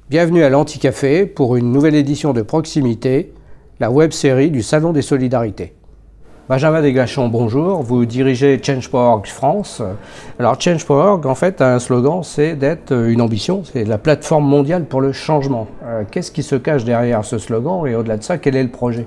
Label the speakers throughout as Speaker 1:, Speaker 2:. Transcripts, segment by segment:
Speaker 1: Bienvenue à l'Anticafé pour une nouvelle édition de Proximité, la web-série du Salon des Solidarités. Benjamin Desgachons, bonjour. Vous dirigez Change.org France. Alors Change.org, en fait, a un slogan, c'est d'être une ambition, c'est la plateforme mondiale pour le changement. Qu'est-ce qui se cache derrière ce slogan et au-delà de ça, quel est le projet ?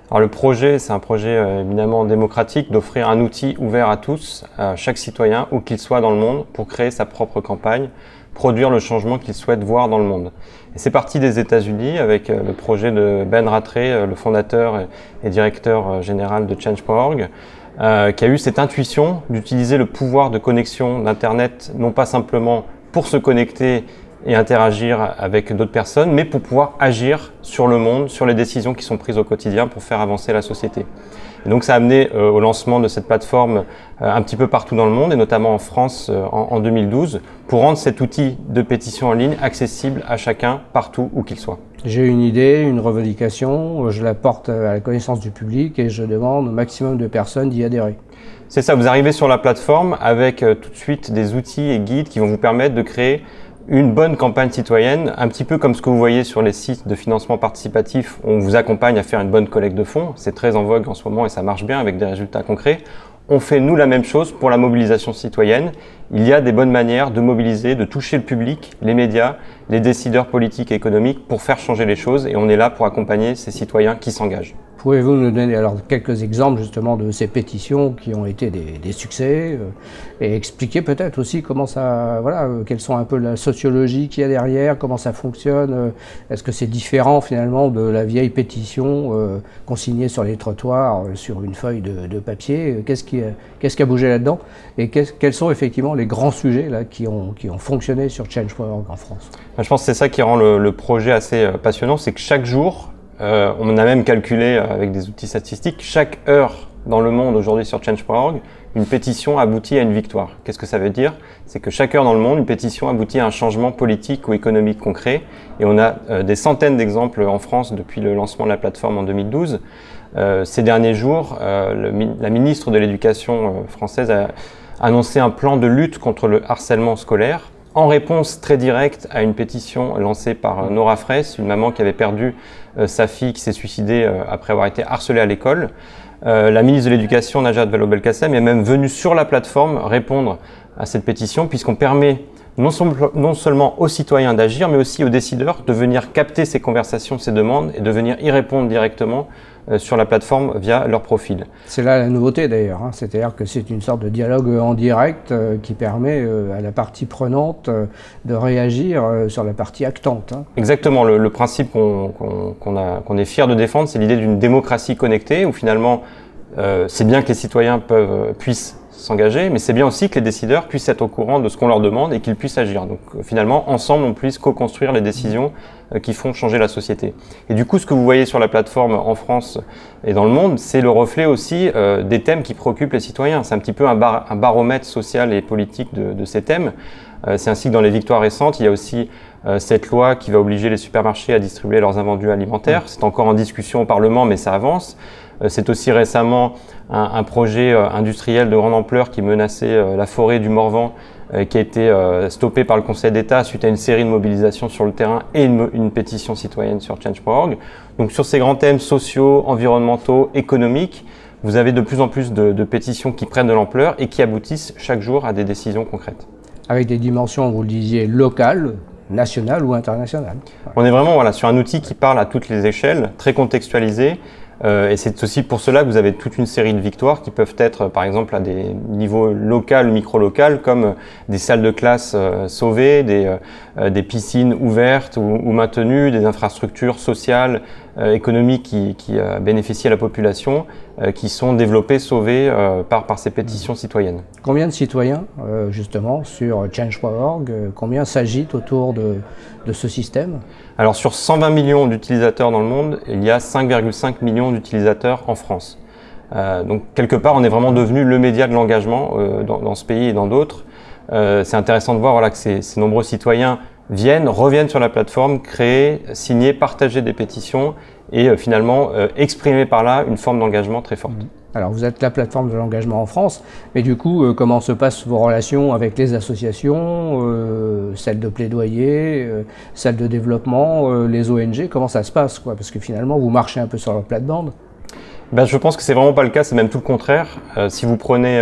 Speaker 2: Alors le projet, c'est un projet éminemment démocratique d'offrir un outil ouvert à tous, à chaque citoyen, où qu'il soit dans le monde, pour créer sa propre campagne, produire le changement qu'il souhaite voir dans le monde. Et c'est parti des États-Unis avec le projet de Ben Rattray, le fondateur et directeur général de Change.org, qui a eu cette intuition d'utiliser le pouvoir de connexion d'Internet, non pas simplement pour se connecter et interagir avec d'autres personnes, mais pour pouvoir agir sur le monde, sur les décisions qui sont prises au quotidien pour faire avancer la société. Et donc ça a amené au lancement de cette plateforme un petit peu partout dans le monde, et notamment en France en 2012, pour rendre cet outil de pétition en ligne accessible à chacun, partout où qu'il soit.
Speaker 1: J'ai une idée, une revendication, je la porte à la connaissance du public et je demande au maximum de personnes d'y adhérer.
Speaker 2: C'est ça, vous arrivez sur la plateforme avec tout de suite des outils et guides qui vont vous permettre de créer une bonne campagne citoyenne, un petit peu comme ce que vous voyez sur les sites de financement participatif, où on vous accompagne à faire une bonne collecte de fonds. C'est très en vogue en ce moment et ça marche bien avec des résultats concrets. On fait, nous, la même chose pour la mobilisation citoyenne. Il y a des bonnes manières de mobiliser, de toucher le public, les médias, les décideurs politiques et économiques pour faire changer les choses, et on est là pour accompagner ces citoyens qui s'engagent.
Speaker 1: Pouvez-vous nous donner alors quelques exemples justement de ces pétitions qui ont été des succès et expliquer peut-être aussi comment ça, quelles sont un peu la sociologie qu'il y a derrière, comment ça fonctionne, est-ce que c'est différent finalement de la vieille pétition consignée sur les trottoirs sur une feuille de papier, qu'est-ce qui a bougé là-dedans et quels sont effectivement les grands sujets là, qui ont fonctionné sur Change.org en France?
Speaker 2: Je pense que c'est ça qui rend le projet assez passionnant, c'est que chaque jour, on a même calculé avec des outils statistiques, chaque heure dans le monde aujourd'hui sur Change.org, une pétition aboutit à une victoire. Qu'est-ce que ça veut dire? C'est que chaque heure dans le monde, une pétition aboutit à un changement politique ou économique concret. Et on a des centaines d'exemples en France depuis le lancement de la plateforme en 2012. Ces derniers jours, la ministre de l'Éducation française a annoncé un plan de lutte contre le harcèlement scolaire, en réponse très directe à une pétition lancée par Nora Fraisse, une maman qui avait perdu sa fille qui s'est suicidée après avoir été harcelée à l'école. La ministre de l'Éducation, Najat Vallaud-Belkacem, est même venue sur la plateforme répondre à cette pétition, puisqu'on permet non seulement aux citoyens d'agir, mais aussi aux décideurs de venir capter ces conversations, ces demandes, et de venir y répondre directement sur la plateforme via leur profil.
Speaker 1: C'est là la nouveauté d'ailleurs, c'est-à-dire que c'est une sorte de dialogue en direct qui permet à la partie prenante de réagir sur la partie actante.
Speaker 2: Exactement, le principe qu'on est fier de défendre, c'est l'idée d'une démocratie connectée, où finalement c'est bien que les citoyens puissent s'engager, mais c'est bien aussi que les décideurs puissent être au courant de ce qu'on leur demande et qu'ils puissent agir. Donc finalement, ensemble, on puisse co-construire les décisions qui font changer la société. Et du coup, ce que vous voyez sur la plateforme en France et dans le monde, c'est le reflet aussi des thèmes qui préoccupent les citoyens. C'est un petit peu un baromètre social et politique de ces thèmes. C'est ainsi que dans les victoires récentes, il y a aussi cette loi qui va obliger les supermarchés à distribuer leurs invendus alimentaires. C'est encore en discussion au Parlement, mais ça avance. C'est aussi récemment un projet industriel de grande ampleur qui menaçait la forêt du Morvan, qui a été stoppé par le Conseil d'État suite à une série de mobilisations sur le terrain et une pétition citoyenne sur Change.org. Donc sur ces grands thèmes sociaux, environnementaux, économiques, vous avez de plus en plus de pétitions qui prennent de l'ampleur et qui aboutissent chaque jour à des décisions concrètes.
Speaker 1: Avec des dimensions, vous le disiez, locales, nationales ou internationales.
Speaker 2: On est vraiment sur un outil qui parle à toutes les échelles, très contextualisé. Et c'est aussi pour cela que vous avez toute une série de victoires qui peuvent être, par exemple, à des niveaux local, micro-local, comme des salles de classe sauvées, des piscines ouvertes ou maintenues, des infrastructures sociales, économiques qui bénéficient à la population, qui sont développées, sauvées par ces pétitions citoyennes.
Speaker 1: Combien de citoyens, justement, sur Change.org, combien s'agitent autour de ce système?
Speaker 2: Alors sur 120 millions d'utilisateurs dans le monde, il y a 5,5 millions d'utilisateurs en France. Donc quelque part, on est vraiment devenu le média de l'engagement dans ce pays et dans d'autres. C'est intéressant de voir que ces nombreux citoyens reviennent sur la plateforme, créer, signer, partager des pétitions et finalement exprimer par là une forme d'engagement très forte.
Speaker 1: Alors vous êtes la plateforme de l'engagement en France, mais du coup, comment se passent vos relations avec les associations, celles de plaidoyer, celles de développement, les ONG, comment ça se passe quoi? Parce que finalement, vous marchez un peu sur leur plate-bande.
Speaker 2: Ben, je pense que c'est vraiment pas le cas, c'est même tout le contraire. Si vous prenez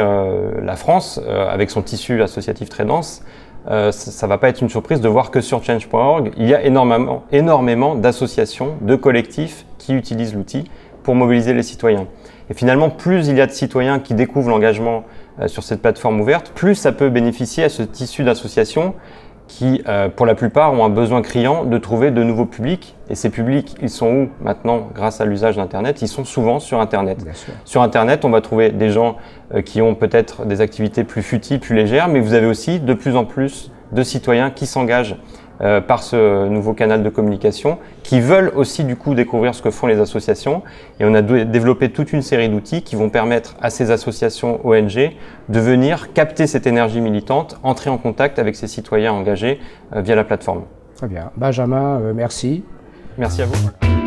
Speaker 2: la France, avec son tissu associatif très dense, ça va pas être une surprise de voir que sur Change.org, il y a énormément d'associations, de collectifs qui utilisent l'outil pour mobiliser les citoyens. Et finalement, plus il y a de citoyens qui découvrent l'engagement sur cette plateforme ouverte, plus ça peut bénéficier à ce tissu d'associations qui, pour la plupart, ont un besoin criant de trouver de nouveaux publics. Et ces publics, ils sont où maintenant grâce à l'usage d'Internet? Ils sont souvent sur Internet. Sur Internet, on va trouver des gens qui ont peut-être des activités plus futiles, plus légères, mais vous avez aussi de plus en plus de citoyens qui s'engagent par ce nouveau canal de communication, qui veulent aussi du coup découvrir ce que font les associations. Et on a développé toute une série d'outils qui vont permettre à ces associations ONG de venir capter cette énergie militante, entrer en contact avec ces citoyens engagés via la plateforme.
Speaker 1: Très bien. Benjamin, merci.
Speaker 2: Merci à vous.